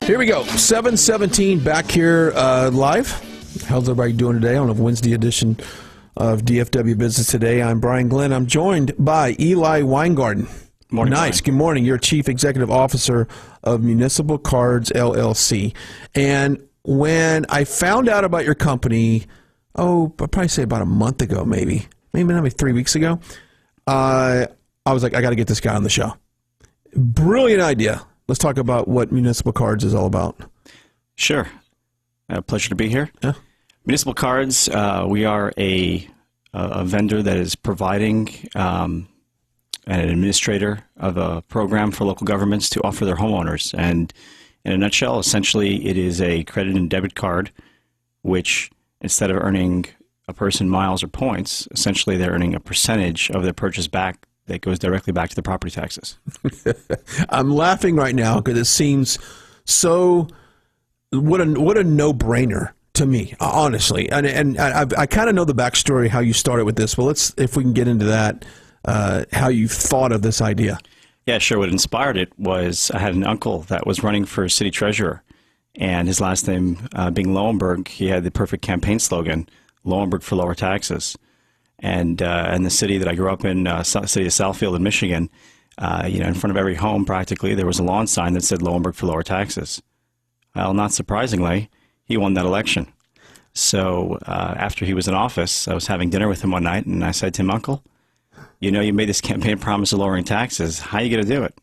Here we go. 7:17 back here live. How's everybody doing today on a Wednesday edition of DFW Business Today? I'm Brian Glenn. I'm joined by Eli Weingarden. Morning, nice. Brian. Good morning. You're Chief Executive Officer of Municipal Cards, LLC. And when I found out about your company, I'd probably say about a month ago, maybe 3 weeks ago, I was like, I got to get this guy on the show. Brilliant idea. Let's talk about what Municipal Cards is all about. Sure. Pleasure to be here. Yeah. Municipal Cards, we are a vendor that is providing an administrator of a program for local governments to offer their homeowners. And in a nutshell, essentially, it is a credit and debit card, which instead of earning a person miles or points, essentially they're earning a percentage of their purchase back that goes directly back to the property taxes. I'm laughing right now because it seems so, what a no-brainer to me, honestly. And I kind of know the backstory, how you started with this, but if we can get into that, how you thought of this idea. Yeah, sure. What inspired it was I had an uncle that was running for city treasurer, and his last name being Lowenberg, he had the perfect campaign slogan, Lowenberg for lower taxes. And in the city that I grew up in, city of Southfield in Michigan, in front of every home practically, there was a lawn sign that said Lowenberg for lower taxes. Well, not surprisingly, he won that election. So after he was in office, I was having dinner with him one night, and I said to him, Uncle, you made this campaign promise of lowering taxes. How are you going to do it?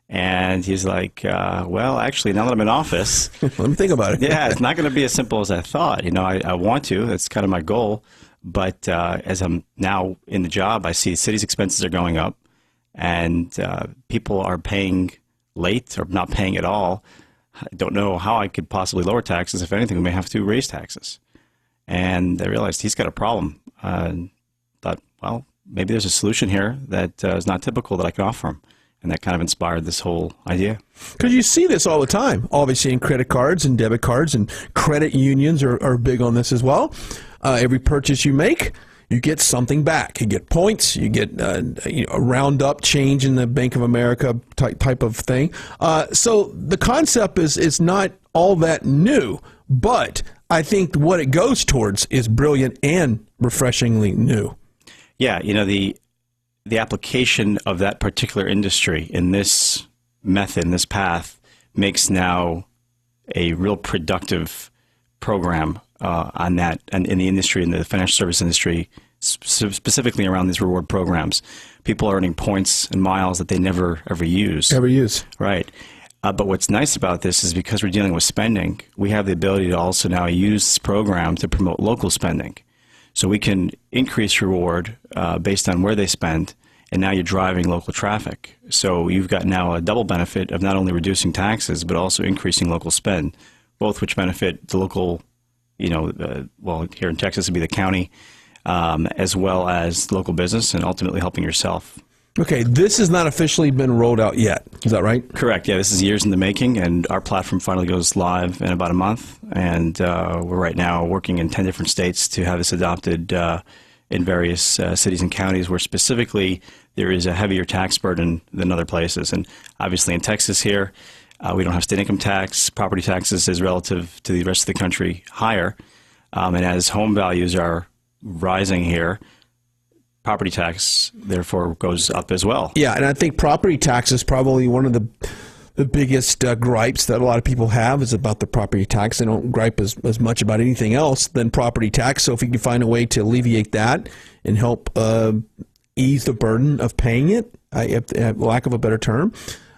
And he's like, well, actually, now that I'm in office, let me think about it. Yeah, it's not going to be as simple as I thought. I want to. That's kind of my goal. But as I'm now in the job, I see city's expenses are going up, and people are paying late or not paying at all. I don't know how I could possibly lower taxes. If anything, we may have to raise taxes. And I realized he's got a problem. Thought, well, maybe there's a solution here that is not typical that I can offer him. And that kind of inspired this whole idea. Because you see this all the time, obviously, in credit cards and debit cards, and credit unions are big on this as well. Every purchase you make, you get something back. You get points. You get a round-up change in the Bank of America type of thing. So the concept is not all that new, but I think what it goes towards is brilliant and refreshingly new. Yeah, the application of that particular industry in this method, in this path, makes now a real productive program on that, and in the industry, in the financial service industry, specifically around these reward programs. People are earning points and miles that they never ever use. Right. But what's nice about this is because we're dealing with spending, we have the ability to also now use this program to promote local spending. So we can increase reward based on where they spend, and now you're driving local traffic. So you've got now a double benefit of not only reducing taxes, but also increasing local spend, both which benefit the local, well, here in Texas would be the county, as well as local business, and ultimately helping yourself. Okay, this has not officially been rolled out yet. Is that right? Correct. Yeah, this is years in the making, and our platform finally goes live in about a month. And we're right now working in 10 different states to have this adopted in various cities and counties where specifically there is a heavier tax burden than other places. And obviously in Texas here, we don't have state income tax. Property taxes is relative to the rest of the country higher. And as home values are rising here, property tax, therefore, goes up as well. Yeah, and I think property tax is probably one of the biggest gripes that a lot of people have is about the property tax. They don't gripe as much about anything else than property tax. So if you can find a way to alleviate that and help ease the burden of paying it, lack of a better term,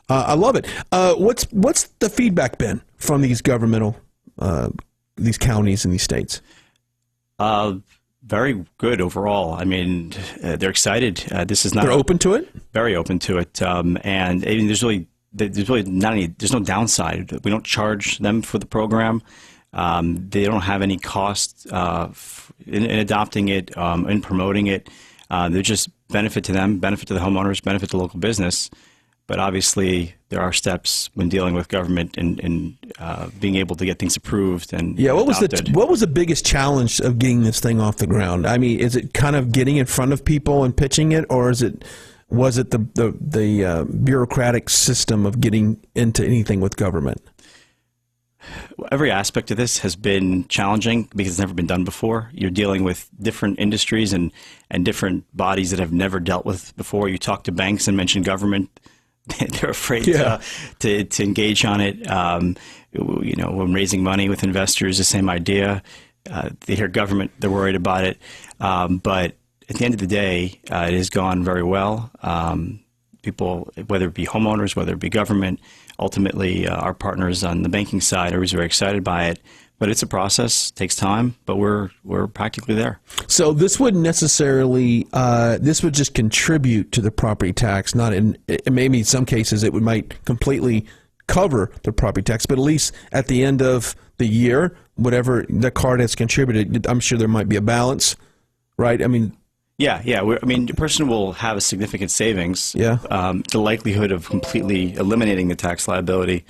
I love it. What's the feedback been from these governmental, these counties and these states? Very good overall. I mean, they're excited. This is not. They're open to it. Very open to it, and I mean, there's really not any. There's no downside. We don't charge them for the program. They don't have any cost in adopting it, in promoting it. They're just benefit to them, benefit to the homeowners, benefit to local business. But obviously, there are steps when dealing with government and being able to get things approved and what adopted. was the biggest challenge of getting this thing off the ground? I mean, is it kind of getting in front of people and pitching it, or was it the bureaucratic system of getting into anything with government? every aspect of this has been challenging because it's never been done before. You're dealing with different industries and different bodies that have never dealt with before. You talk to banks and mention government. They're afraid to engage on it. When raising money with investors, the same idea. They hear government, they're worried about it. But at the end of the day, it has gone very well. People, whether it be homeowners, whether it be government, ultimately our partners on the banking side are always very excited by it. But it's a process, takes time, but we're practically there. So this wouldn't necessarily, this would just contribute to the property tax, not in, maybe in some cases it might completely cover the property tax, but at least at the end of the year, whatever the card has contributed, I'm sure there might be a balance, right? I mean, yeah. The person will have a significant savings. Yeah. The likelihood of completely eliminating the tax liability,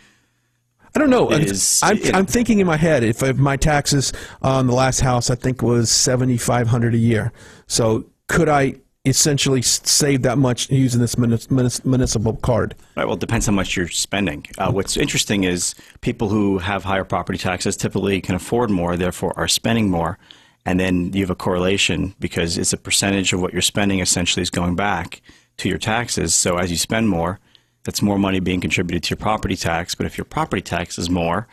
I don't know. I'm thinking in my head, if my taxes on the last house, I think was $7,500 a year. So could I essentially save that much using this municipal card? Right. Well, it depends how much you're spending. What's interesting is people who have higher property taxes typically can afford more, therefore are spending more. And then you have a correlation because it's a percentage of what you're spending essentially is going back to your taxes. So as you spend more, that's more money being contributed to your property tax. But if your property tax is more,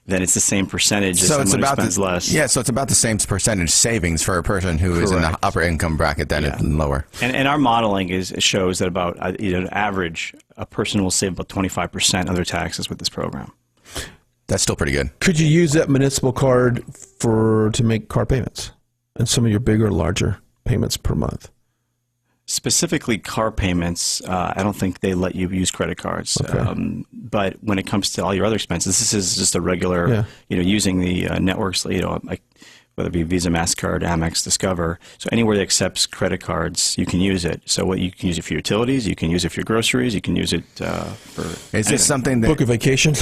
then it's the same percentage as someone who spends less. Yeah, so it's about the same percentage savings for a person who is in the upper income bracket than lower. And our modeling shows that about on average, a person will save about 25% of their taxes with this program. That's still pretty good. Could you use that municipal card to make car payments and some of your bigger, larger payments per month? Specifically car payments, I don't think they let you use credit cards. Okay. But when it comes to all your other expenses, this is just a regular, using the networks, like whether it be Visa, MasterCard, Amex, Discover. So anywhere that accepts credit cards, you can use it. So you can use it for utilities, you can use it for your groceries, you can use it for Is this something that... Book a vacation?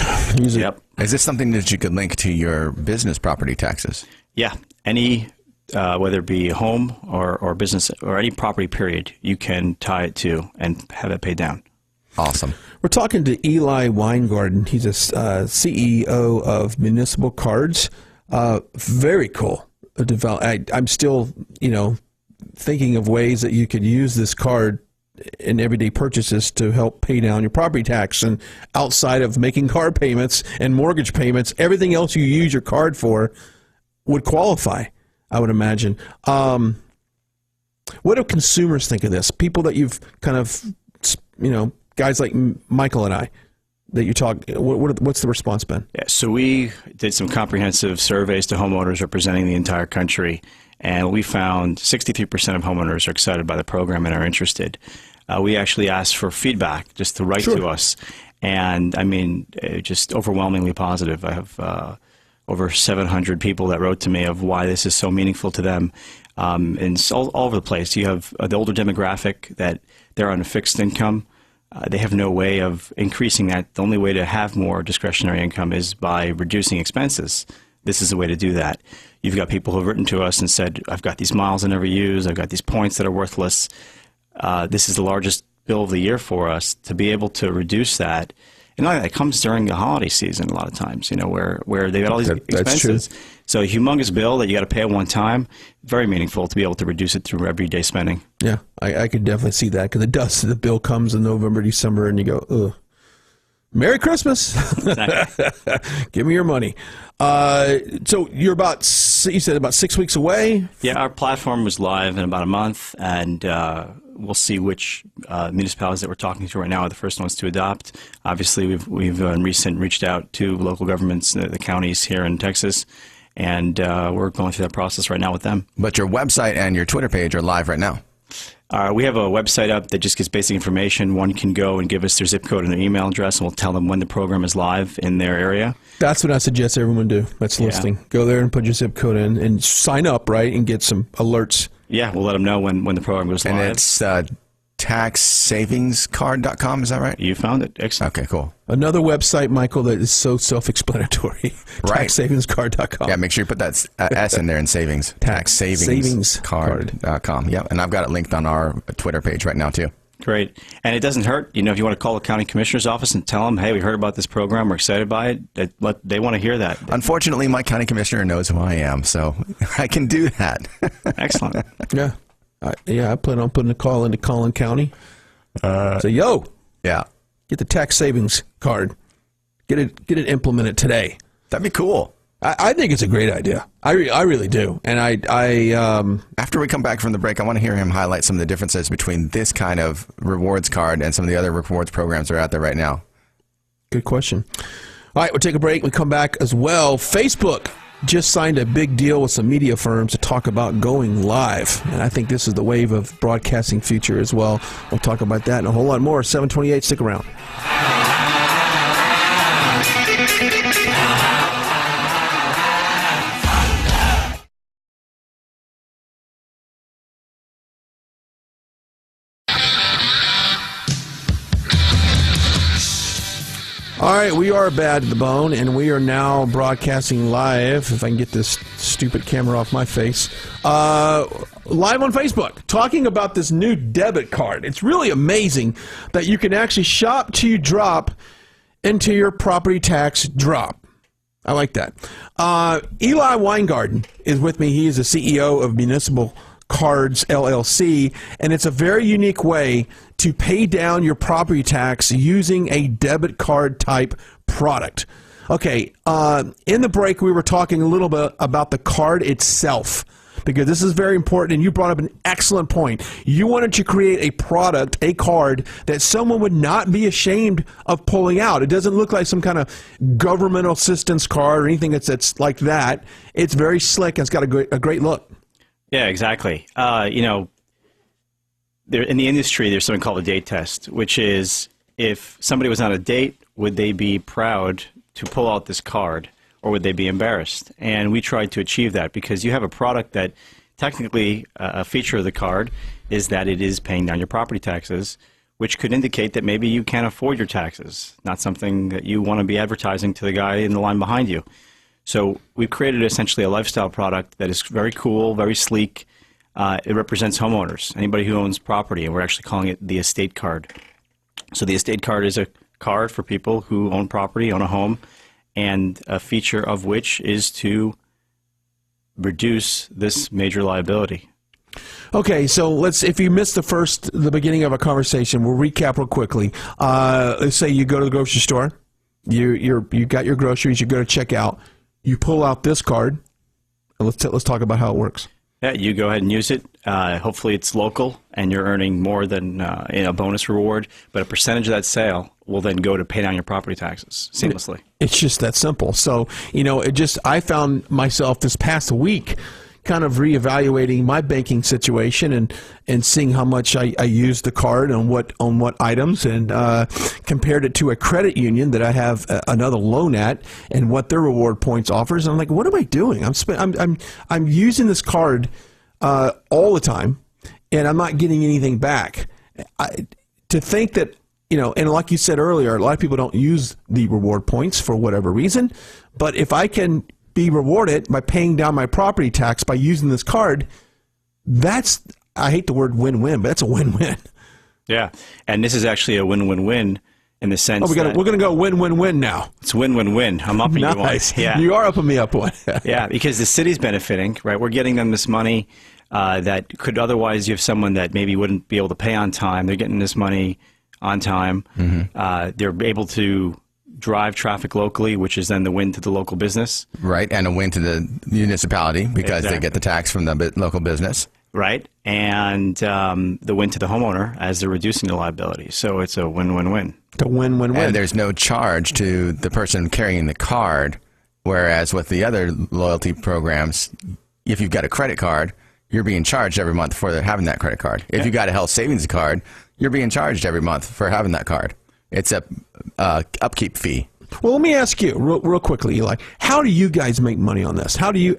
Use it. Yep. Is this something that you could link to your business property taxes? Yeah. Any... whether it be a home or business or any property period, you can tie it to and have it paid down. Awesome. We're talking to Eli Weingarden. He's a CEO of Municipal Cards. Very cool. I'm still, thinking of ways that you could use this card in everyday purchases to help pay down your property tax. And outside of making car payments and mortgage payments, everything else you use your card for would qualify, I would imagine. What do consumers think of this? People that you've kind of, guys like Michael and I, that you talk, what's the response been? Yeah, so we did some comprehensive surveys to homeowners representing the entire country, and we found 63% of homeowners are excited by the program and are interested. We actually asked for feedback just to write to us, and just overwhelmingly positive. I have over 700 people that wrote to me of why this is so meaningful to them. And it's all over the place. You have the older demographic that they're on a fixed income. They have no way of increasing that. The only way to have more discretionary income is by reducing expenses. This is the way to do that. You've got people who have written to us and said, I've got these miles I never use. I've got these points that are worthless. This is the largest bill of the year for us. To be able to reduce that, and it comes during the holiday season a lot of times, where they've got all these expenses. So a humongous bill that you got to pay at one time, very meaningful to be able to reduce it through everyday spending. Yeah, I could definitely see that because it does. The bill comes in November, December, and you go, ugh. Merry Christmas. Exactly. Give me your money. So you said about 6 weeks away? Yeah, our platform was live in about a month, and we'll see which municipalities that we're talking to right now are the first ones to adopt. Obviously, we've in recent reached out to local governments, the counties here in Texas, and we're going through that process right now with them. But your website and your Twitter page are live right now. We have a website up that just gives basic information. One can go and give us their zip code and their email address, and we'll tell them when the program is live in their area. That's what I suggest everyone do that's listening. Go there and put your zip code in and sign up, right, and get some alerts. Yeah, we'll let them know when the program goes live. And it's taxsavingscard.com, is that right? You found it. Excellent. Okay, cool. Another website, Michael, that is so self-explanatory. Right. Taxsavingscard.com. Yeah, make sure you put that S in there in savings. Taxsavingscard.com. Yeah, and I've got it linked on our Twitter page right now, too. Great. And it doesn't hurt, if you want to call the county commissioner's office and tell them, hey, we heard about this program, we're excited by it, they want to hear that. Unfortunately, my county commissioner knows who I am, so I can do that. Excellent. Yeah. I plan on putting a call into Collin County. Say, yo, Yeah. get the tax savings card. Get it implemented today. That'd be cool. I think it's a great idea. I really do. And After we come back from the break, I want to hear him highlight some of the differences between this kind of rewards card and some of the other rewards programs that are out there right now. Good question. All right, we'll take a break. We come back as well. Facebook just signed a big deal with some media firms to talk about going live. And I think this is the wave of broadcasting future as well. We'll talk about that and a whole lot more. 728, stick around. All right, we are Bad to the Bone, and we are now broadcasting live, if I can get this stupid camera off my face, live on Facebook, talking about this new debit card. It's really amazing that you can actually shop to drop into your property tax drop. I like that. Eli Weingarden is with me. He is the CEO of Municipal Cards, LLC, and it's a very unique way to pay down your property tax using a debit card type product. Okay, in the break we were talking a little bit about the card itself, because this is very important, and you brought up an excellent point. You wanted to create a product, a card, that someone would not be ashamed of pulling out. It doesn't look like some kind of governmental assistance card or anything that's like that. It's very slick, and it's got a great look. Yeah, exactly. In the industry, there's something called a date test, which is if somebody was on a date, would they be proud to pull out this card, or would they be embarrassed? And we tried to achieve that, because you have a product that technically a feature of the card is that it is paying down your property taxes, which could indicate that maybe you can't afford your taxes, not something that you want to be advertising to the guy in the line behind you. So we've created essentially a lifestyle product that is very cool, very sleek. It represents homeowners, anybody who owns property, and we're actually calling it the estate card. So the estate card is a card for people who own property, own a home, and a feature of which is to reduce this major liability. Okay, so if you missed the beginning of a conversation, we'll recap real quickly. Let's say you go to the grocery store, you got your groceries, you go to check out. You pull out this card, and let's talk about how it works. Yeah, you go ahead and use it. Hopefully it's local, and you're earning more than a bonus reward, but a percentage of that sale will then go to pay down your property taxes seamlessly. It's just that simple. So, I found myself this past week kind of reevaluating my banking situation and seeing how much I use the card on what items, and compared it to a credit union that I have another loan at, and what their reward points offers. And I'm like, what am I doing? I'm using this card all the time, and I'm not getting anything back. To think that, and like you said earlier, a lot of people don't use the reward points for whatever reason, but if I can be rewarded by paying down my property tax by using this card, that's, I hate the word win-win, but that's a win-win. Yeah, and this is actually a win-win-win in the sense we're going to go win-win-win now. It's win-win-win. I'm upping you one. Yeah. You are upping me up one. Yeah, because the city's benefiting, right? We're getting them this money that could otherwise, you have someone that maybe wouldn't be able to pay on time. They're getting this money on time. Mm-hmm. They're able to drive traffic locally, which is then the win to the local business. Right, and a win to the municipality, because they get the tax from the local business. Right, and the win to the homeowner as they're reducing the liability. So it's a win-win-win. It's a win-win-win. And there's no charge to the person carrying the card, whereas with the other loyalty programs, if you've got a credit card, you're being charged every month for having that credit card. If you've got a health savings card, you're being charged every month for having that card. It's a upkeep fee. Well, let me ask you real quickly, Eli. How do you guys make money on this? How are you?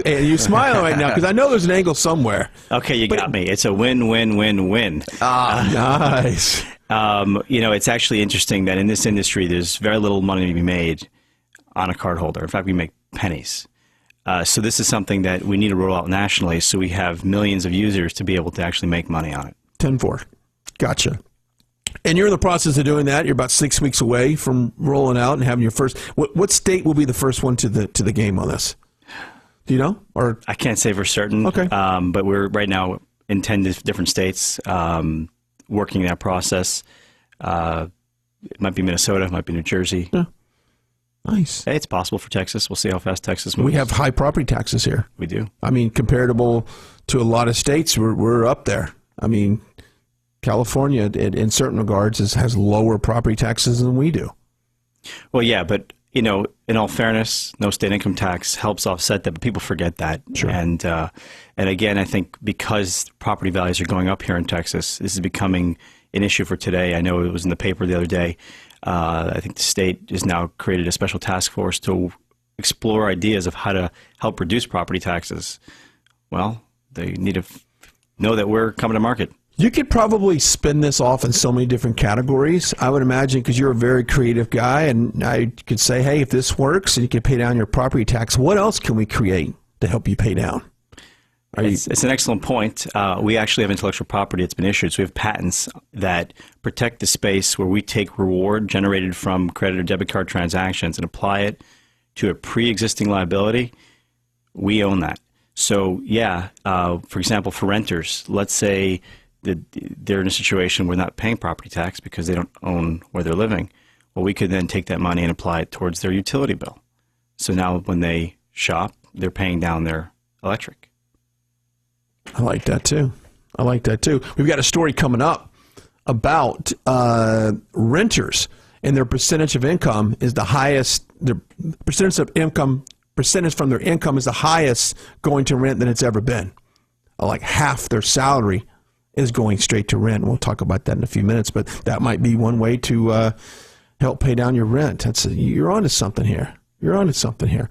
You're smiling right now because I know there's an angle somewhere. Okay, you got me. It's a win-win-win-win. Nice. It's actually interesting that in this industry, there's very little money to be made on a cardholder. In fact, we make pennies. So this is something that we need to roll out nationally, so we have millions of users to be able to actually make money on it. 10-4. Gotcha. And you're in the process of doing that. You're about 6 weeks away from rolling out and having your first. What state will be the first one to the game on this? Do you know? Or I can't say for certain. Okay. But we're right now in 10 different states working that process. It might be Minnesota, it might be New Jersey. Yeah. Nice. Hey, it's possible for Texas. We'll see how fast Texas moves. We have high property taxes here. We do. I mean, comparable to a lot of states, we're up there. I mean, California, in certain regards, has lower property taxes than we do. Well, yeah, but in all fairness, no state income tax helps offset that, but people forget that. Sure. And again, I think because property values are going up here in Texas, this is becoming an issue for today. I know it was in the paper the other day. I think the state has now created a special task force to explore ideas of how to help reduce property taxes. Well, they need to know that we're coming to market. You could probably spin this off in so many different categories, I would imagine, because you're a very creative guy, and I could say, hey, if this works and you can pay down your property tax, what else can we create to help you pay down? It's an excellent point. We actually have intellectual property that's been issued, so we have patents that protect the space where we take reward generated from credit or debit card transactions and apply it to a pre-existing liability. We own that. So, yeah, for example, for renters, let's say that they're in a situation where they're not paying property tax because they don't own where they're living. Well, we could then take that money and apply it towards their utility bill. So now when they shop, they're paying down their electric. I like that too. I like that too. We've got a story coming up about renters, and their percentage of income is the highest. Their percentage from their income is the highest going to rent than it's ever been. Like half their salary is going straight to rent. We'll talk about that in a few minutes, but that might be one way to help pay down your rent. You're onto something here. You're onto something here.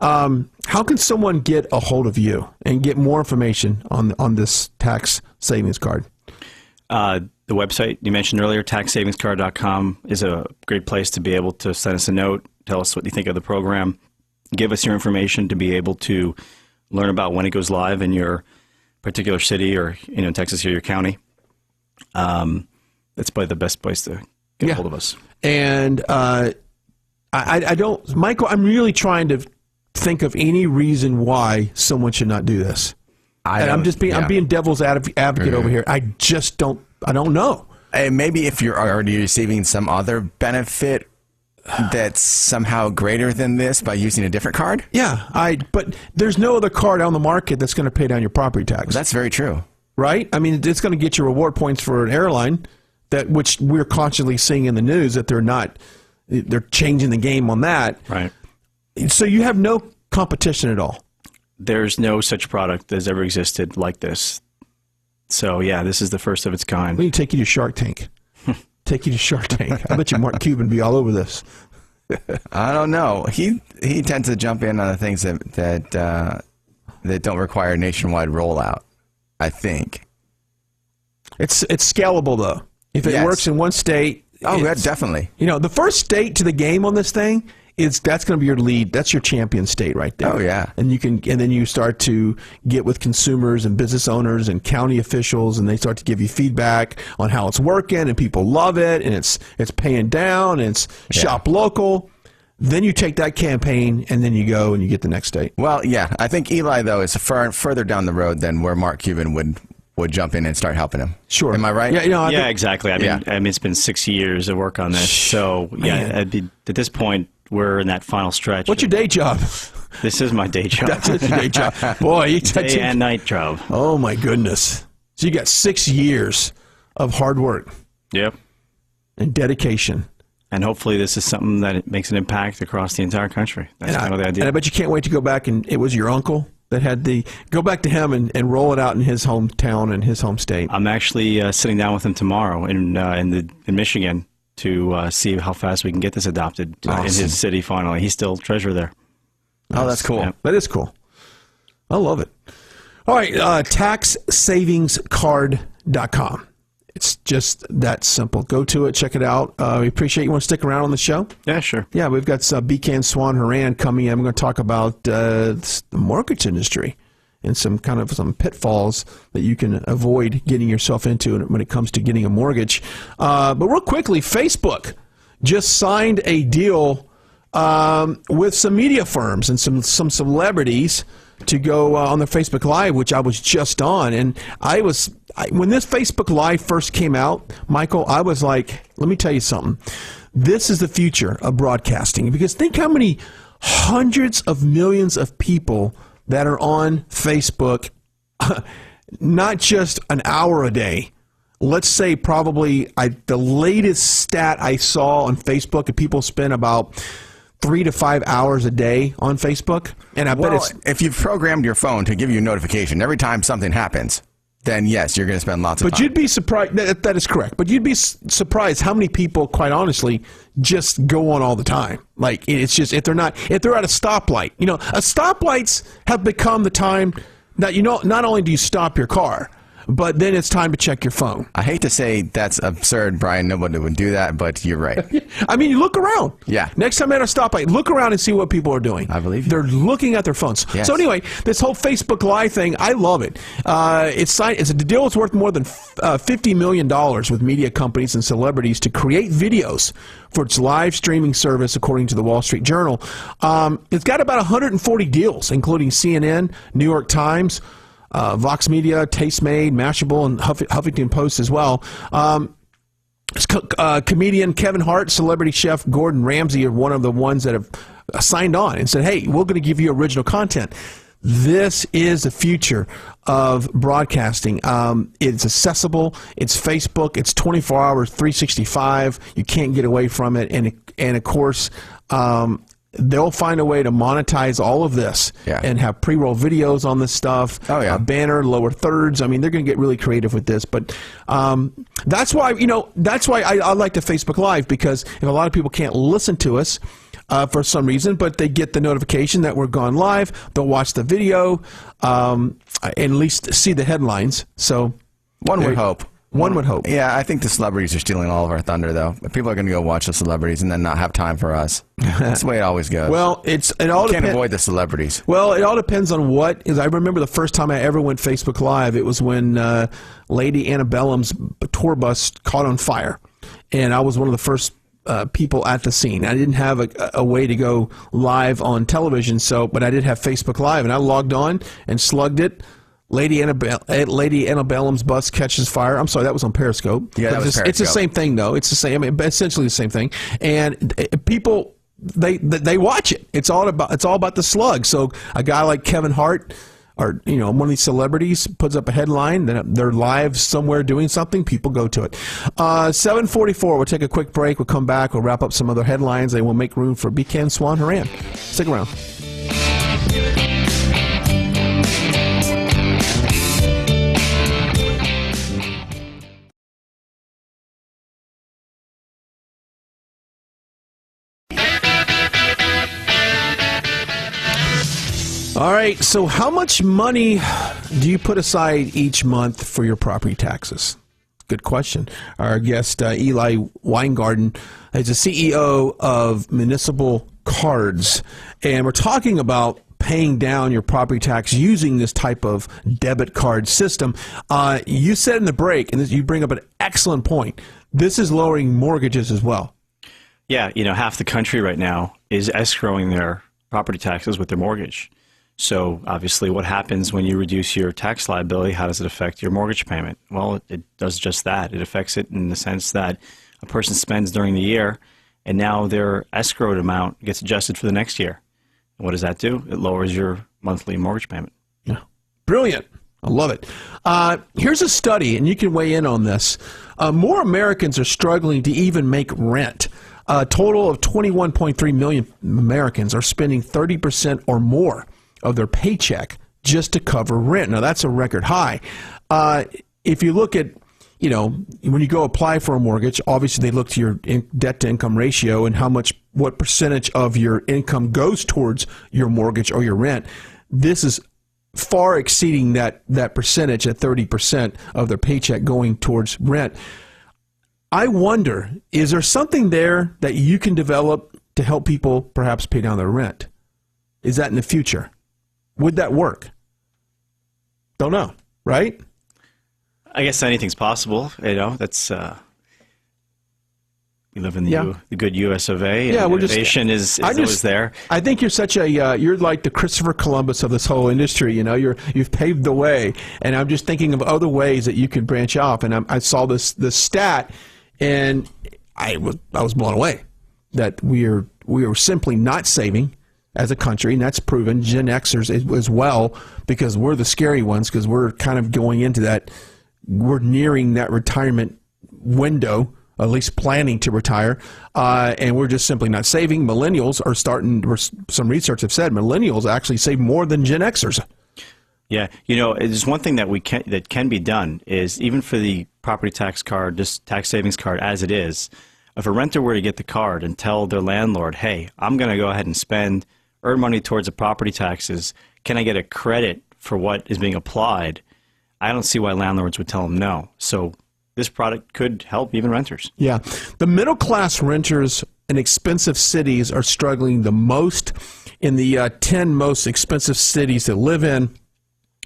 How can someone get a hold of you and get more information on this tax savings card? The website you mentioned earlier, taxsavingscard.com, is a great place to be able to send us a note, tell us what you think of the program, give us your information to be able to learn about when it goes live in your particular city or Texas or your county. That's probably the best place to get a hold of us. And I don't, Michael, I'm really trying to think of any reason why someone should not do this. I'm being devil's advocate over here. I don't know. And maybe if you're already receiving some other benefit that's somehow greater than this by using a different card. Yeah, but there's no other card on the market that's going to pay down your property tax. That's very true. Right? I mean, it's going to get you reward points for an airline, which we're constantly seeing in the news that they're changing the game on that. Right. So you have no competition at all. There's no such product that's ever existed like this. So, yeah, this is the first of its kind. We need to take you to Shark Tank. Take you to Shark Tank. I bet you Mark Cuban would be all over this. I don't know. He tends to jump in on the things that don't require nationwide rollout, I think. It's scalable, though. If it works in one state. Oh, yeah, definitely. The first state to the game on this thing, that's going to be your lead. That's your champion state right there. Oh, yeah. And then you start to get with consumers and business owners and county officials, and they start to give you feedback on how it's working, and people love it, and it's paying down, and it's shop local. Then you take that campaign, and then you go and you get the next state. Well, yeah. I think Eli, though, is further down the road than where Mark Cuban would jump in and start helping him. Sure. Am I right? Yeah, exactly. I mean, it's been 6 years of work on this. So, at this point, we're in that final stretch. What's your day job? This is my day job. That's your day job. Boy, day and night job. Oh, my goodness. So you got 6 years of hard work. Yep. And dedication. And hopefully this is something that makes an impact across the entire country. That's kind of the idea. And I bet you can't wait to go back, and it was your uncle that had go back to him and roll it out in his hometown and his home state. I'm actually sitting down with him tomorrow in Michigan to see how fast we can get this adopted in his city finally. He's still treasurer there. Oh, that's cool. Yeah. That is cool. I love it. All right, taxsavingscard.com. It's just that simple. Go to it, check it out. We appreciate you want to stick around on the show. Yeah, sure. Yeah, we've got Bekan Swan Haran coming in. I'm going to talk about the mortgage industry and some pitfalls that you can avoid getting yourself into when it comes to getting a mortgage. But real quickly, Facebook just signed a deal with some media firms and some celebrities to go on the Facebook Live, which I was just on. And when this Facebook Live first came out, Michael, I was like, let me tell you something. This is the future of broadcasting, because think how many hundreds of millions of people that are on Facebook, not just an hour a day. Let's say probably the latest stat I saw on Facebook, and people spend about 3 to 5 hours a day on Facebook. And I bet if you've programmed your phone to give you a notification every time something happens, then yes, you're going to spend lots of time. But you'd be surprised. That is correct. But you'd be surprised how many people, quite honestly, just go on all the time. Like, it's just, if they're at a stoplight, stoplights have become the time that, not only do you stop your car, but then it's time to check your phone. I hate to say that's absurd, Brian. Nobody would do that, but you're right. I mean, you look around. Yeah. Next time at a stoplight, look around and see what people are doing. I believe you. They're looking at their phones. Yes. So anyway, this whole Facebook Live thing, I love it. The deal is worth more than $50 million with media companies and celebrities to create videos for its live streaming service, according to the Wall Street Journal. It's got about 140 deals, including CNN, New York Times, Vox Media, Tastemade, Mashable, and Huffington Post as well. Comedian Kevin Hart, celebrity chef Gordon Ramsay are one of the ones that have signed on and said, hey, we're going to give you original content. This is the future of broadcasting. It's accessible. It's Facebook. It's 24 hours, 365. You can't get away from it. And of course, they'll find a way to monetize all of this and have pre-roll videos on this stuff. Oh, yeah. Banner, lower thirds. I mean, they're going to get really creative with this. But that's why I like the Facebook Live, because if a lot of people can't listen to us for some reason, but they get the notification that we're gone live, they'll watch the video and at least see the headlines. So one would hope. One would hope. Yeah, I think the celebrities are stealing all of our thunder, though. People are going to go watch the celebrities and then not have time for us. That's the way it always goes. Well, it all can't avoid the celebrities. Well, it all depends on what is. I remember the first time I ever went Facebook Live. It was when Lady Antebellum's tour bus caught on fire, and I was one of the first people at the scene. I didn't have a way to go live on television, but I did have Facebook Live, and I logged on and slugged it. Lady Antebellum's bus catches fire. I'm sorry, that was on Periscope. Yeah, that was Periscope. It's the same thing, though. It's the same. I mean, essentially the same thing. And people, they watch it. It's all about the slug. So a guy like Kevin Hart, or one of these celebrities, puts up a headline that they're live somewhere doing something. People go to it. 7:44. We'll take a quick break. We'll come back. We'll wrap up some other headlines. And we'll make room for Bekan Swan Haran. Stick around. All right, so how much money do you put aside each month for your property taxes? Good question. Our guest, Eli Weingarden, is the CEO of Municipal Cards, and we're talking about paying down your property tax using this type of debit card system. You said in the break, and you bring up an excellent point, this is lowering mortgages as well. Yeah, half the country right now is escrowing their property taxes with their mortgage. So obviously what happens when you reduce your tax liability? How does it affect your mortgage payment? Well, it does just that. It affects it in the sense that a person spends during the year, and now their escrowed amount gets adjusted for the next year. And what does that do? It lowers your monthly mortgage payment. Yeah, brilliant. I love it. Here's a study, and you can weigh in on this. More Americans are struggling to even make rent. A total of 21.3 million Americans are spending 30% or more of their paycheck just to cover rent. Now, that's a record high. If you look at, when you go apply for a mortgage, obviously they look to your debt-to-income ratio and what percentage of your income goes towards your mortgage or your rent. This is far exceeding that percentage at 30% of their paycheck going towards rent. I wonder, is there something there that you can develop to help people perhaps pay down their rent? Is that in the future? Would that work? Don't know, right? I guess anything's possible. That's we live in the good U.S. of A. And innovation is always there. I think you're such a you're like the Christopher Columbus of this whole industry. You've paved the way, and I'm just thinking of other ways that you could branch off. And I saw this stat, and I was blown away that we are simply not saving as a country, and that's proven. Gen Xers as well, because we're the scary ones, because we're kind of going into that. We're nearing that retirement window, at least planning to retire, and we're just simply not saving. Millennials are starting. Some research have said millennials actually save more than Gen Xers. Yeah, there's one thing that can be done is, even for the property tax card, this tax savings card as it is, if a renter were to get the card and tell their landlord, "Hey, I'm going to go ahead and earn money towards the property taxes. Can I get a credit for what is being applied?" I don't see why landlords would tell them no. So this product could help even renters. Yeah. The middle-class renters in expensive cities are struggling the most. In the 10 most expensive cities to live in,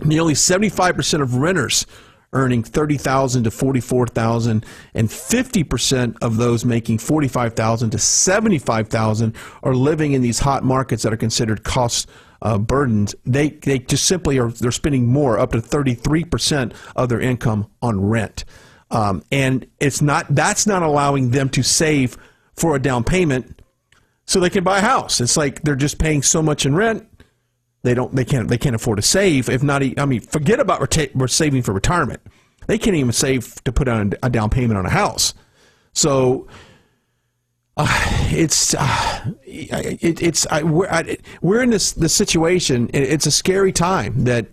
nearly 75% of renters earning $30,000 to $44,000, and 50% of those making $45,000 to $75,000 are living in these hot markets that are considered cost burdens. They just simply they're spending more, up to 33% of their income on rent, and that's not allowing them to save for a down payment so they can buy a house. It's like they're just paying so much in rent. They can't afford to save. If not, forget about saving for retirement. They can't even save to put on a down payment on a house. So we're in this situation. It's a scary time that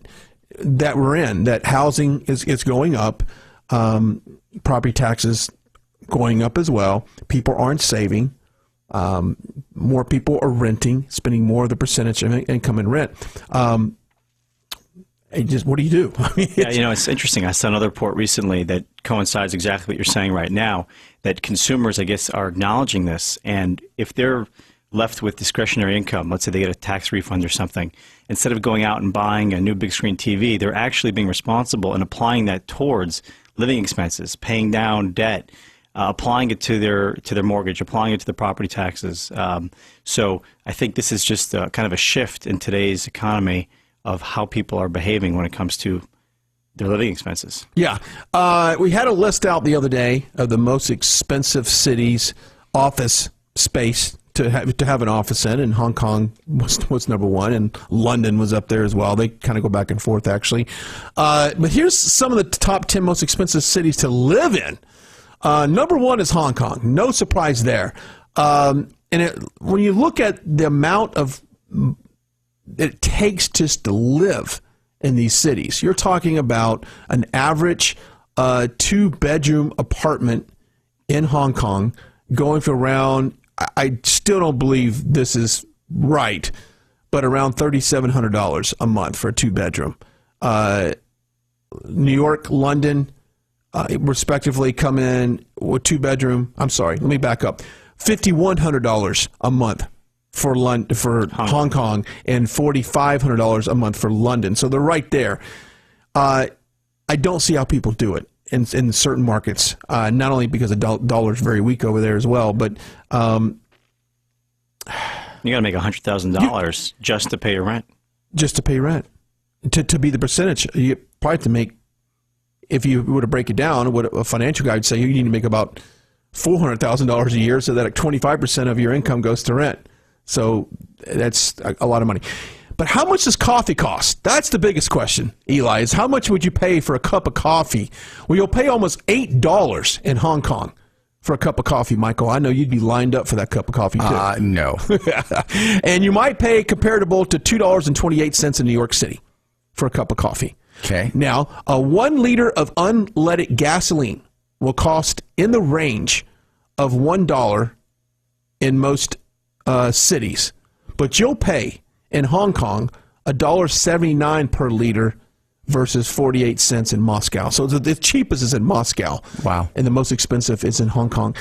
we're in. That housing is going up, property taxes going up as well. People aren't saving. More people are renting, spending more of the percentage of income in rent. What do you do? It's interesting. I saw another report recently that coincides exactly what you're saying right now, that consumers, I guess, are acknowledging this. And if they're left with discretionary income, let's say they get a tax refund or something, instead of going out and buying a new big screen TV, they're actually being responsible and applying that towards living expenses, paying down debt, applying it to their mortgage, applying it to the property taxes. So I think this is just kind of a shift in today's economy of how people are behaving when it comes to their living expenses. Yeah. We had a list out the other day of the most expensive cities office space to have an office in, and Hong Kong was number one, and London was up there as well. They kind of go back and forth, actually. But here's some of the top 10 most expensive cities to live in. Number one is Hong Kong. No surprise there. When you look at the amount of it takes just to live in these cities, you're talking about an average 2-bedroom apartment in Hong Kong going for around, I still don't believe this is right, but around $3,700 a month for a 2-bedroom. New York, London, respectively come in with 2-bedroom. I'm sorry, let me back up. $5,100 a month for Hong Kong, and $4,500 a month for London. So they're right there. I don't see how people do it in certain markets. Not only because the dollar is very weak over there as well, but you got to make $100,000 just to pay your rent. Just to pay rent, to be the percentage, you probably have to make. If you were to break it down, what a financial guy would say, you need to make about $400,000 a year, so that 25% of your income goes to rent. So that's a lot of money. But how much does coffee cost? That's the biggest question, Eli, is how much would you pay for a cup of coffee? Well, you'll pay almost $8 in Hong Kong for a cup of coffee, Michael. I know you'd be lined up for that cup of coffee, too. No. And you might pay comparable to $2.28 in New York City for a cup of coffee. Okay. Now, a 1 liter of unleaded gasoline will cost in the range of $1 in most cities, but you'll pay in Hong Kong $1.79 per liter versus 48 cents in Moscow. So the cheapest is in Moscow. Wow. And the most expensive is in Hong Kong.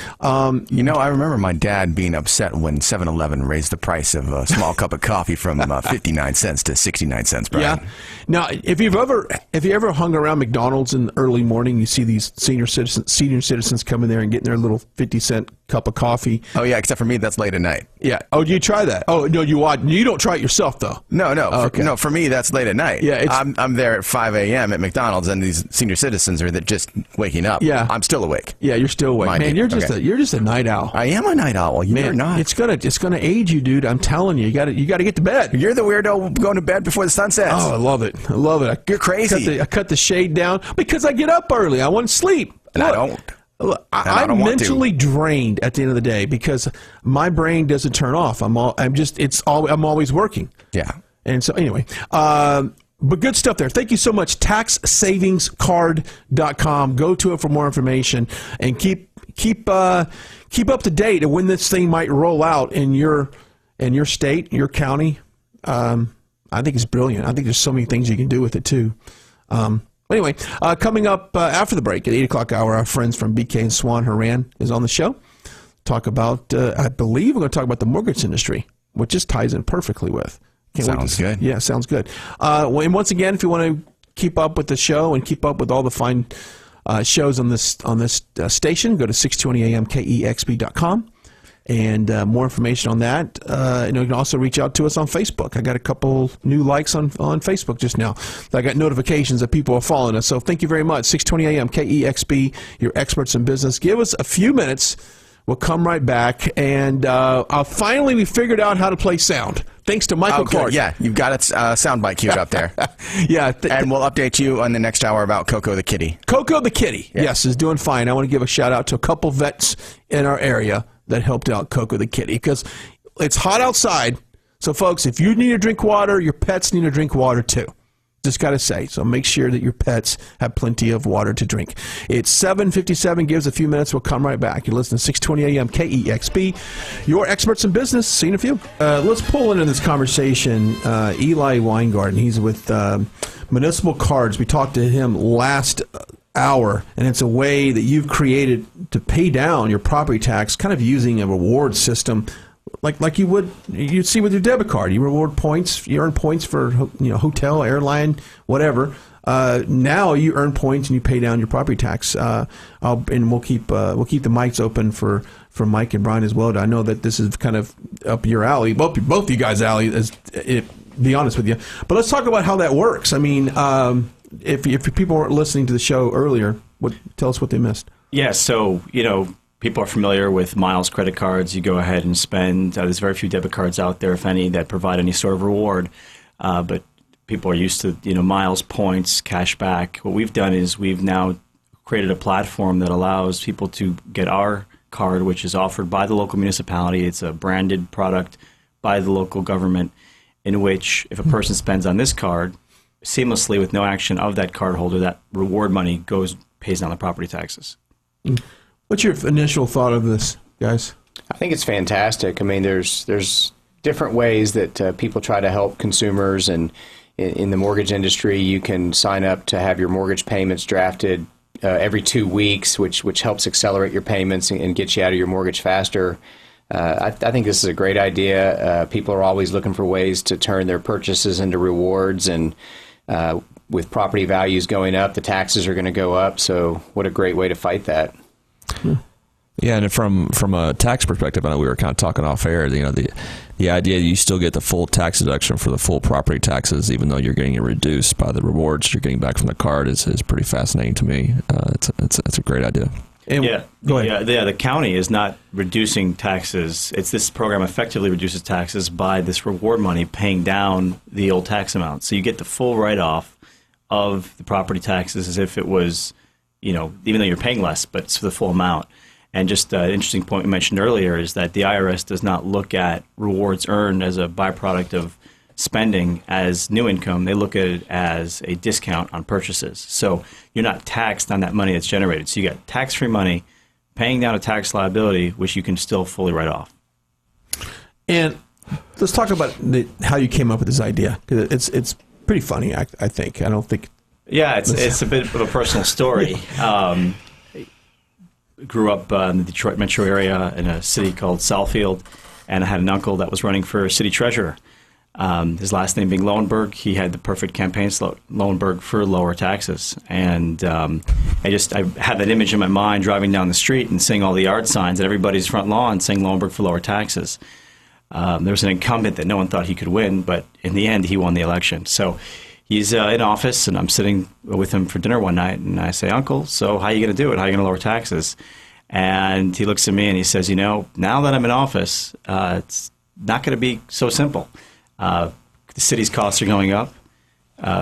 You know, I remember my dad being upset when 7-Eleven raised the price of a small cup of coffee from 59 cents to 69 cents, Brian. Yeah. Now, if you ever hung around McDonald's in the early morning, you see these senior citizens coming there and getting their little 50-cent cup of coffee. Oh, yeah, except for me, that's late at night. Yeah. Oh, do you try that? Oh, no, you don't try it yourself, though. No. Okay. For me, that's late at night. Yeah, I'm there at 5 a.m. at McDonald's, and these senior citizens are just waking up. Yeah. I'm still awake. Yeah, you're still awake. Man, you're just a night owl. I am a night owl. You're not. It's gonna age you, dude. I'm telling you. You gotta get to bed. You're the weirdo going to bed before the sun sets. Oh, I love it. You're crazy. I cut the shade down because I get up early. I want to sleep. And I don't. I'm mentally drained at the end of the day because my brain doesn't turn off. I'm always working. Yeah. And so anyway, but good stuff there. Thank you so much. TaxSavingsCard.com. Go to it for more information and keep up to date of when this thing might roll out in your state, your county. I think it's brilliant. I think there's so many things you can do with it too. Anyway, coming up after the break at 8 o'clock hour, our friends from BK and Swan Haran is on the show. Talk about, I believe we're going to talk about the mortgage industry, which just ties in perfectly with. Sounds good. Yeah, sounds good. And once again, if you want to keep up with the show and keep up with all the fine shows on this station, go to 620amkexp.com. And more information on that. And you can also reach out to us on Facebook. I got a couple new likes on Facebook just now. I got notifications that people are following us. So thank you very much. 620 AM KEXP, your experts in business. Give us a few minutes. We'll come right back. And finally, we figured out how to play sound. Thanks to Michael Clark. Yeah, you've got a soundbite queued up there. Yeah. And we'll update you on the next hour about Coco the kitty. Coco the kitty, yes, is doing fine. I want to give a shout out to a couple vets in our area that helped out Coco the kitty because it's hot outside. So, folks, if you need to drink water, your pets need to drink water too. Just got to say. So make sure that your pets have plenty of water to drink. It's 7:57. Give us a few minutes. We'll come right back. You're listening to 620 AM KEXP. Your experts in business. See you in a few. Let's pull into this conversation Eli Weingarden. He's with Municipal Cards. We talked to him last hour, and it's a way that you've created to pay down your property tax, kind of using a reward system like you'd see with your debit card. You reward points, you earn points for hotel, airline, whatever. Now you earn points and you pay down your property tax. And we'll keep the mics open for Mike and Brian as well. I know that this is kind of up your alley, both you guys' alley, be honest with you. But let's talk about how that works. I mean, if people weren't listening to the show earlier, tell us what they missed. Yeah, so, people are familiar with miles credit cards. You go ahead and spend. There's very few debit cards out there, if any, that provide any sort of reward. But people are used to, miles, points, cash back. What we've done is we've now created a platform that allows people to get our card, which is offered by the local municipality. It's a branded product by the local government, in which if a person spends on this card, seamlessly with no action of that card holder, that reward money pays down the property taxes. What's your initial thought of this, guys? I think it's fantastic. I mean, there's different ways that people try to help consumers, and in the mortgage industry, you can sign up to have your mortgage payments drafted every 2 weeks, which helps accelerate your payments and get you out of your mortgage faster. I think this is a great idea. People are always looking for ways to turn their purchases into rewards, and with property values going up, the taxes are going to go up. So what a great way to fight that. Yeah, and from a tax perspective, I know we were kind of talking off air. The idea that you still get the full tax deduction for the full property taxes, even though you're getting it reduced by the rewards you're getting back from the card, is pretty fascinating to me. It's a great idea. Go ahead. The county is not reducing taxes. This program effectively reduces taxes by this reward money paying down the old tax amount. So you get the full write-off of the property taxes as if it was, even though you're paying less, but it's for the full amount. And just an interesting point we mentioned earlier is that the IRS does not look at rewards earned as a byproduct of spending as new income. They look at it as a discount on purchases. So you're not taxed on that money that's generated. So you got tax-free money paying down a tax liability, which you can still fully write off. And let's talk about how you came up with this idea, because it's pretty funny, I think. I don't think Yeah, it's a bit of a personal story. Grew up in the Detroit metro area in a city called Southfield, and I had an uncle that was running for city treasurer. His last name being Lowenberg. He had the perfect campaign slogan, Lowenberg for lower taxes. And I had that image in my mind driving down the street and seeing all the yard signs at everybody's front lawn saying Lowenberg for lower taxes. There was an incumbent that no one thought he could win, but in the end he won the election. So he's in office, and I'm sitting with him for dinner one night, and I say, Uncle, so how are you going to do it? How are you going to lower taxes? And he looks at me and he says, now that I'm in office, it's not going to be so simple. The city's costs are going up.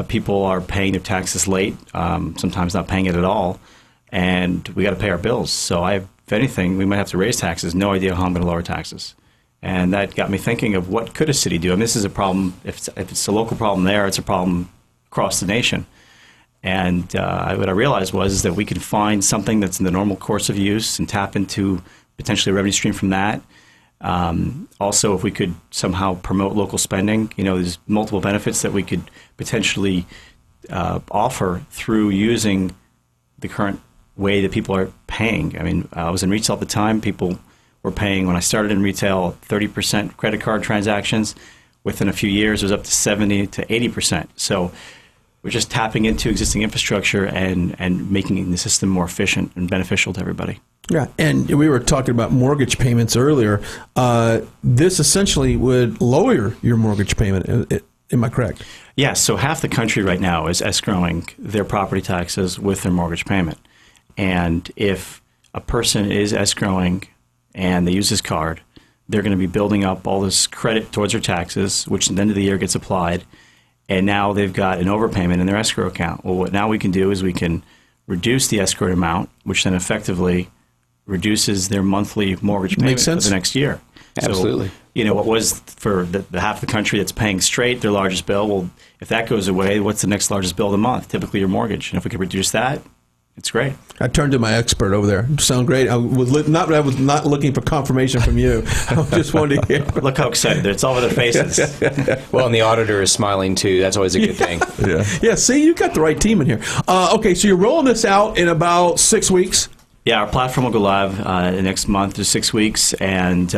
People are paying their taxes late, sometimes not paying it at all, and we got to pay our bills. So if anything, we might have to raise taxes. No idea how I'm going to lower taxes. And that got me thinking of what could a city do. I mean, this is a problem. If it's a local problem there, it's a problem across the nation. And what I realized was that we could find something that's in the normal course of use and tap into potentially a revenue stream from that. Also, if we could somehow promote local spending, there's multiple benefits that we could potentially offer through using the current way that people are paying. I mean, I was in retail at the time. People were paying, when I started in retail, 30% credit card transactions. Within a few years, it was up to 70 to 80%. So we're just tapping into existing infrastructure and making the system more efficient and beneficial to everybody. Yeah, and we were talking about mortgage payments earlier. This essentially would lower your mortgage payment. Am I correct? Yes, so half the country right now is escrowing their property taxes with their mortgage payment. And if a person is escrowing and they use this card, they're going to be building up all this credit towards their taxes, which at the end of the year gets applied. And now they've got an overpayment in their escrow account. Well, what now we can do is we can reduce the escrow amount, which then effectively reduces their monthly mortgage payment for the next year. Absolutely. So, what was for the half the country that's paying straight their largest bill, well, if that goes away, what's the next largest bill of the month? Typically your mortgage. And if we could reduce that, it's great. I turned to my expert over there. Sound great? I was not looking for confirmation from you. I just wanted to hear. Look how excited. It's all over their faces. Well, and the auditor is smiling too. That's always a good thing. Yeah, see, you got the right team in here. Okay, so you're rolling this out in about 6 weeks. Yeah, our platform will go live next month to 6 weeks, and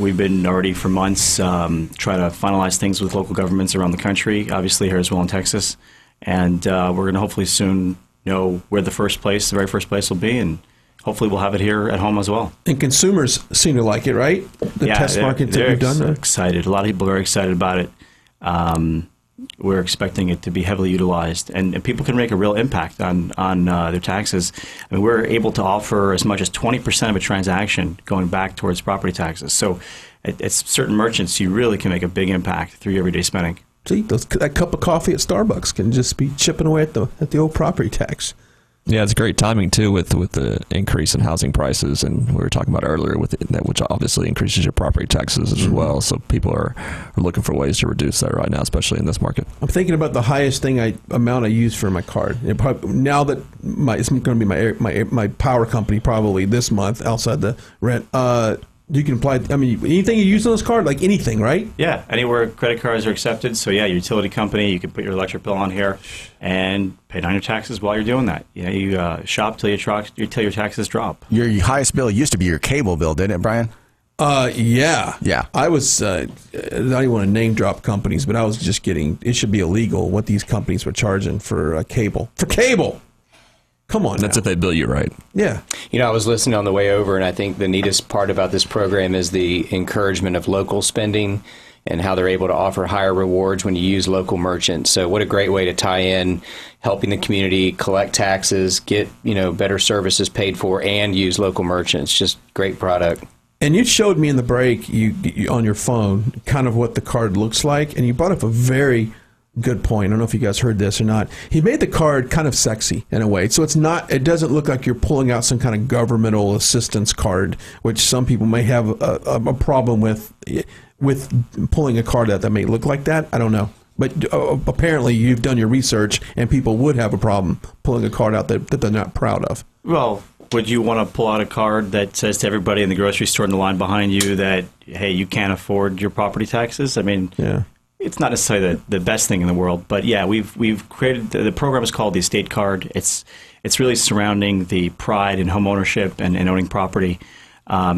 we've been already for months trying to finalize things with local governments around the country, obviously here as well in Texas, and we're going to hopefully soon know where the very first place will be, and hopefully we'll have it here at home as well. And consumers seem to like it, right? The test market that you've done. They're excited. A lot of people are excited about it. We're expecting it to be heavily utilized, and people can make a real impact on their taxes. I mean, we're able to offer as much as 20% of a transaction going back towards property taxes. So at certain merchants, you really can make a big impact through your everyday spending. See, that cup of coffee at Starbucks can just be chipping away at the old property tax. Yeah, it's great timing too with the increase in housing prices, and we were talking about earlier with that, which obviously increases your property taxes as well. So people are looking for ways to reduce that right now, especially in this market. I'm thinking about the highest amount I use for my card. Now that it's going to be my power company probably this month outside the rent. You can apply. I mean, anything you use on this card, like anything, right? Yeah, anywhere credit cards are accepted. So yeah, your utility company, you can put your electric bill on here and pay down your taxes while you're doing that. You shop till your taxes drop. Your highest bill used to be your cable bill, didn't it, Brian? Yeah. Yeah. I was, I don't even want to name drop companies, but I was just getting, it should be illegal what these companies were charging for cable. For cable! Come on. That's now. if they bill you right. Yeah. I was listening on the way over, and I think the neatest part about this program is the encouragement of local spending and how they're able to offer higher rewards when you use local merchants. So what a great way to tie in helping the community collect taxes, get better services paid for, and use local merchants. Just great product. And you showed me in the break you on your phone kind of what the card looks like, and you brought up a very good point. I don't know if you guys heard this or not. He made the card kind of sexy in a way. So it doesn't look like you're pulling out some kind of governmental assistance card, which some people may have a problem with pulling a card out that may look like that. I don't know. But apparently you've done your research, and people would have a problem pulling a card out that they're not proud of. Well, would you want to pull out a card that says to everybody in the grocery store in the line behind you that, hey, you can't afford your property taxes? I mean, yeah. it's not necessarily the best thing in the world, but yeah, we've created the program is called the Estate Card. It's really surrounding the pride in home ownership and owning property.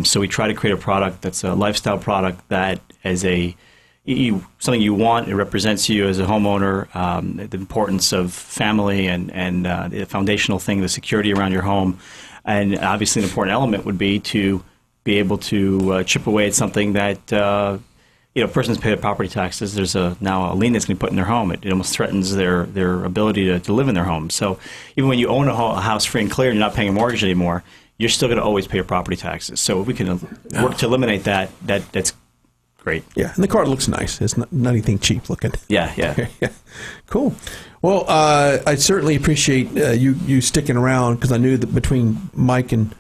So we try to create a product that's a lifestyle product that as something you want. It represents you as a homeowner, the importance of family and the foundational thing, the security around your home. And obviously an important element would be to be able to chip away at something that, a person's paid property taxes. There's now a lien that's going to be put in their home. It almost threatens their ability to live in their home. So even when you own a house free and clear and you're not paying a mortgage anymore, you're still going to always pay your property taxes. So if we can work to eliminate that's great. Yeah, and the card looks nice. It's not anything cheap looking. Yeah. Cool. Well, I certainly appreciate you sticking around, because I knew that between Mike and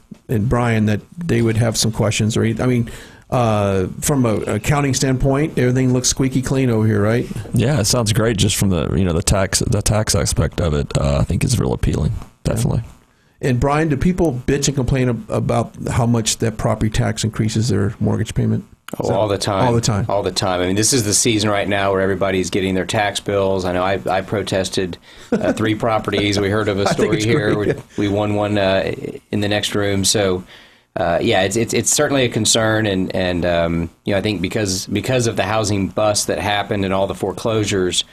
Brian that they would have some questions. From an accounting standpoint, everything looks squeaky clean over here, right? Yeah, it sounds great. Just from the tax aspect of it, I think is real appealing. Definitely. Yeah. And Brian, do people bitch and complain about how much that property tax increases their mortgage payment? All the time. All the time. All the time. I mean, this is the season right now where everybody's getting their tax bills. I know I protested 3 properties. We heard of a story here. We won one in the next room. So, it's certainly a concern. And I think because of the housing bust that happened and all the foreclosures,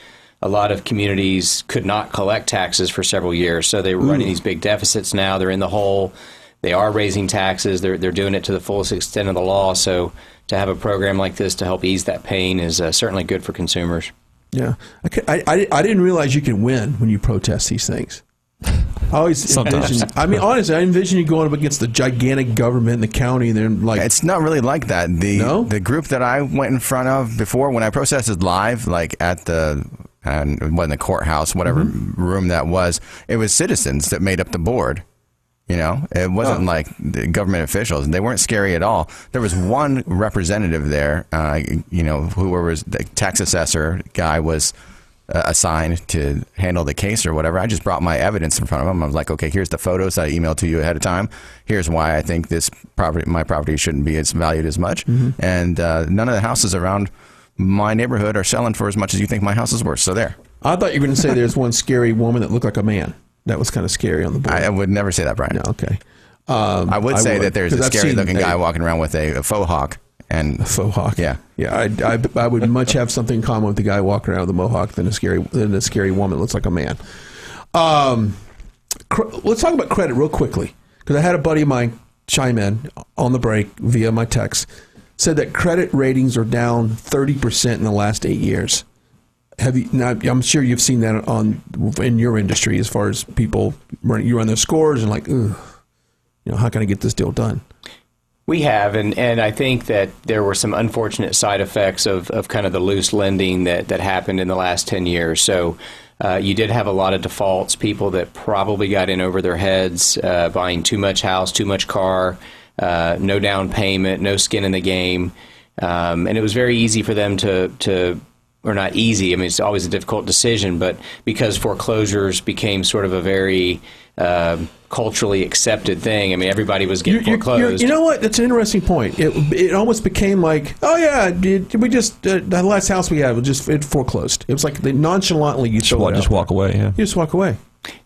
a lot of communities could not collect taxes for several years. So they were running these big deficits now. They're in the hole. They are raising taxes. They're doing it to the fullest extent of the law. So to have a program like this to help ease that pain is certainly good for consumers. Yeah. I didn't realize you can win when you protest these things. I always envision, honestly, I envision you going up against the gigantic government in the county, and they're like... It's not really like that. The group that I went in front of before, when I protested live, like at the... and it wasn't the courthouse, whatever room that was, it was citizens that made up the board. It wasn't like the government officials. They weren't scary at all. There was one representative there, whoever was the tax assessor guy was assigned to handle the case or whatever. I just brought my evidence in front of him. I was like, okay, here's the photos that I emailed to you ahead of time. Here's why I think my property shouldn't be as valued as much. And none of the houses around my neighborhood are selling for as much as you think my house is worth. So there. I thought you were going to say there's one scary woman that looked like a man. That was kind of scary on the board. I would never say that, Brian. No, okay. I would say that there's a scary-looking guy walking around with a faux hawk. A faux hawk. Yeah. Yeah, I would much have something in common with the guy walking around with a mohawk than a scary woman that looks like a man. Let's talk about credit real quickly, because I had a buddy of mine chime in on the break via my text, said that credit ratings are down 30% in the last 8 years. I'm sure you've seen that in your industry, as far as people you run their scores and like, how can I get this deal done? We have, and I think that there were some unfortunate side effects of kind of the loose lending that happened in the last 10 years. So you did have a lot of defaults, people that probably got in over their heads, buying too much house, too much car, no down payment, no skin in the game. And it was very easy for them to or not easy, I mean, it's always a difficult decision, but because foreclosures became sort of a very culturally accepted thing, I mean, everybody was getting foreclosed. You know what? That's an interesting point. It almost became like, oh yeah, we just, the last house we had, it foreclosed. It was like they nonchalantly, you just walk away, yeah. You just walk away.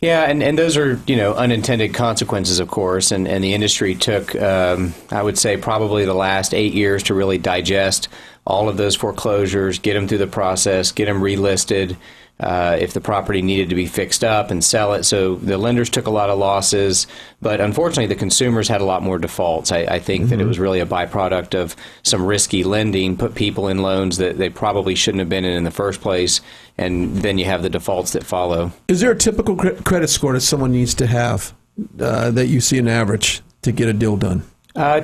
Yeah, and those are, unintended consequences, of course, and the industry took, I would say, probably the last 8 years to really digest all of those foreclosures, get them through the process, get them relisted, if the property needed to be fixed up, and sell it. So the lenders took a lot of losses, but unfortunately the consumers had a lot more defaults. I think that it was really a byproduct of some risky lending, put people in loans that they probably shouldn't have been in the first place, and then you have the defaults that follow. Is there a typical credit score that someone needs to have that you see an average to get a deal done?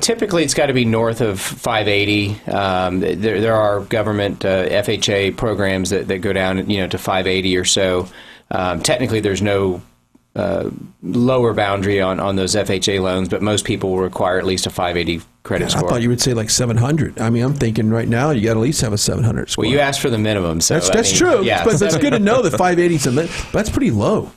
Typically, it's got to be north of 580. There are government FHA programs that go down, to 580 or so. Technically, there's no lower boundary on those FHA loans, but most people will require at least a 580 credit score. I thought you would say like 700. I mean, I'm thinking right now you got to at least have a 700 score. Well, you asked for the minimum, so that's true. Yeah, but that's good to know that 580 is that's pretty low.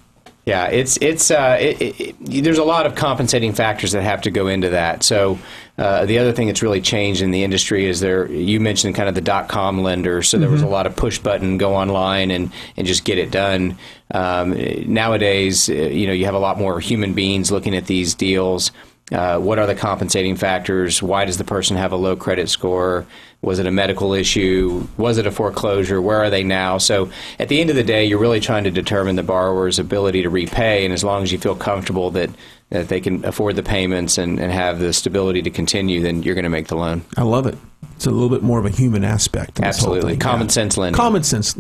Yeah, there's a lot of compensating factors that have to go into that. So the other thing that's really changed in the industry is you mentioned kind of the .com lender. So there was a lot of push button, go online and just get it done. Nowadays, you have a lot more human beings looking at these deals. What are the compensating factors? Why does the person have a low credit score? Was it a medical issue? Was it a foreclosure? Where are they now? So at the end of the day, you're really trying to determine the borrower's ability to repay, and as long as you feel comfortable that they can afford the payments and have the stability to continue, then you're going to make the loan. I love it. It's a little bit more of a human aspect. Absolutely. Common sense lending. Common sense.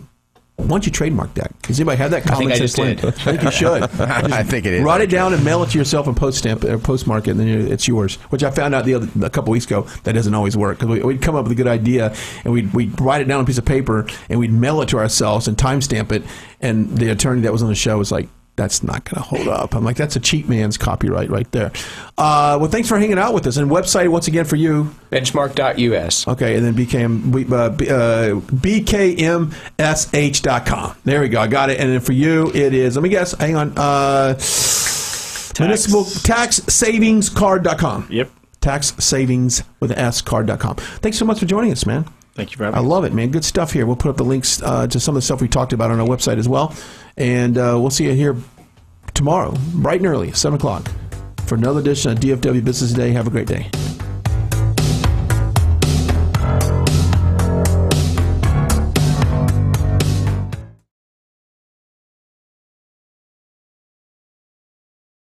Why don't you trademark that? Does anybody have that common sense lending? I think you should. I think it is. Write it down and mail it to yourself and postmark it, and then it's yours. Which I found out a couple weeks ago that doesn't always work, because we'd come up with a good idea and we'd write it down on a piece of paper and we'd mail it to ourselves and timestamp it. And the attorney that was on the show was like, "That's not going to hold up." I'm like, "That's a cheap man's copyright right there." Well, thanks for hanging out with us. And website once again for you, benchmark.us. Okay, and then bkmsh.com. There we go. I got it. And then for you, it is, let me guess, hang on, municipal tax savings card.com. Yep. Tax savings with an S card.com. Thanks so much for joining us, man. Thank you for having me. I love it, man. Good stuff here. We'll put up the links to some of the stuff we talked about on our website as well. And we'll see you here tomorrow, bright and early, 7 o'clock, for another edition of DFW Business Day. Have a great day.